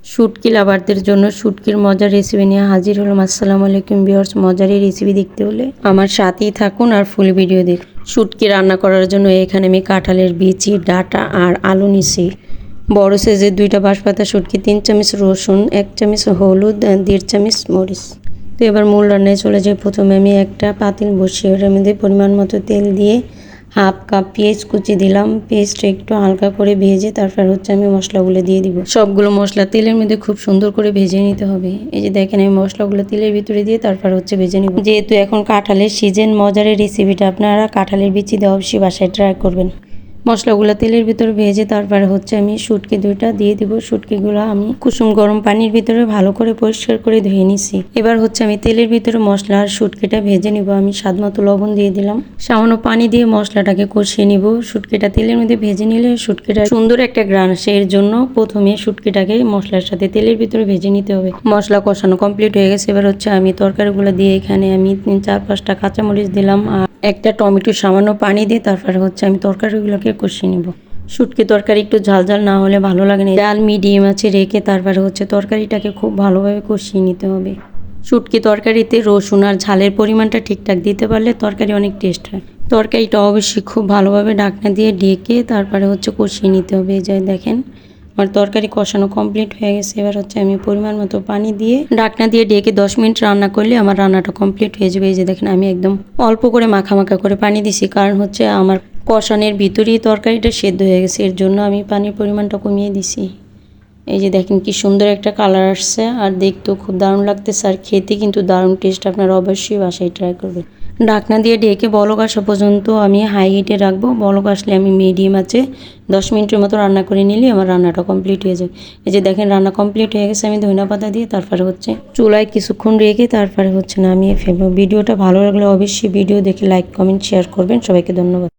শুটকি লাভারদের জন্য শুটকির মজার রেসিপি নিয়ে হাজির হলাম। আসসালামু আলাইকুম ভিউয়ার্স, মজার এই রেসিপি দেখতে হলে আমার সাথেই থাকুন আর ফুল ভিডিও দেখুন। শুটকি রান্না করার জন্য এখানে আমি কাঁঠালের বিচি, ডাঁটা আর আলু নিছি। বড় সাইজের 2টা বাঁশপাতা শুটকি, 3 চামচ রসুন, 1 চামচ হলুদ, 1.5 চামচ মরিচ। তো এবার মূল রান্নায় চলে যাই। প্রথমে আমি একটা পাতিল বসিয়ে ওটার মধ্যে পরিমাণ মতো তেল দিয়ে হাফ কাপ পেঁয়াজ কুচি দিলাম। পেঁয়াজটা একটু হালকা করে ভেজে তারপর আমি মশলাগুলো দিয়ে দিব। সবগুলো মশলা তেলের মধ্যে খুব সুন্দর করে ভেজে নিতে হবে। এই যে দেখেন আমি মশলাগুলো তেলের ভিতরে দিয়ে তারপর ভেজে নিব। যেহেতু এখন কাঁঠালের সিজন, মজার এই রেসিপিটা আপনারা কাঁঠালের বিচি দিয়ে অবশ্যই বাসায় ট্রাই করবেন। মশলাগুলো তেলের ভিতরে ভেজে তারপরে আমি শুটকি 2টা দিয়ে দিব। শুটকিগুলো আমি কুসুম গরম পানির ভিতরে ভালো করে পরিষ্কার করে ধুয়ে নিছি। এবার আমি তেলের ভিতরে মশলা আর শুটকিটা ভেজে নিব। আমি স্বাদ মতো লবণ দিয়ে দিলাম, সামান্য পানি দিয়ে মশলাটাকে কষিয়ে নিব। শুটকিটা তেলের মধ্যে ভেজে নিলে শুটকিটা সুন্দর একটা গ্রান আসে, এর জন্য প্রথমে শুটকিটাকে মশলার সাথে তেলের ভিতরে ভেজে নিতে হবে। মশলা কষানো কমপ্লিট হয়ে গেছে। এবার আমি তরকারিগুলো দিয়ে এখানে আমি 4-5টা কাঁচামরিচ দিলাম আর একটা টমেটো সামান্য পানি দিয়ে তারপরে আমি তরকারিগুলোকে কষিয়ে নিব। শুটকি তরকারি একটু ঝাল ঝাল না হলে ভালো লাগে না। ডাল মিডিয়াম আছে রেখে তারপরে তরকারিটাকে খুব ভালোভাবে কষিয়ে নিতে হবে। শুটকি তরকারিতে রসুন আর ঝালের পরিমাণটা ঠিকঠাক দিতে পারলে তরকারি অনেক টেস্ট হয়। তরকারিটা অবশ্যই খুব ভালোভাবে ঢাকনা দিয়ে ঢেকে তারপরে কষিয়ে নিতে হবে। এই যে দেখেন আমার তরকারি কষানো কমপ্লিট হয়ে গেছে। এবার আমি পরিমাণ মতো পানি দিয়ে ঢাকনা দিয়ে ঢেকে 10 মিনিট রান্না করলে আমার রান্নাটা কমপ্লিট হয়ে যাবে। এই যে দেখেন আমি একদম অল্প করে মাখা মাখা করে পানি দিছি, কারণ আমার কষানোর ভিতরেই তরকারিটা সেদ্ধ হয়ে গেছে, এর জন্য আমি পানির পরিমাণটা কমিয়ে দিছি। এই যে দেখেন কি সুন্দর একটা কালার আসছে আর দেখতেও খুব দারুণ লাগতেছে আর খেতে কিন্তু দারুণ টেস্ট। আপনারা অবশ্যই বাসায় ট্রাই করবেন। ঢাকনা দিয়ে ঢেকে বলক আসা পর্যন্ত আমি হাই হিটে রাখবো। বলক আসলে আমি মিডিয়াম আছে 10 মিনিটের মতো রান্না করে নিলে আমার রান্নাটা কমপ্লিট হয়ে যায়। এই যে দেখেন রান্না কমপ্লিট হয়ে গেছে। আমি ধনিয়া পাতা দিয়ে তারপরে চুলায় কিছুক্ষণ রেখে তারপরে নামিয়ে ফেলবো। ভিডিওটা ভালো লাগলে অবশ্যই ভিডিও দেখে লাইক কমেন্ট শেয়ার করবেন। সবাইকে ধন্যবাদ।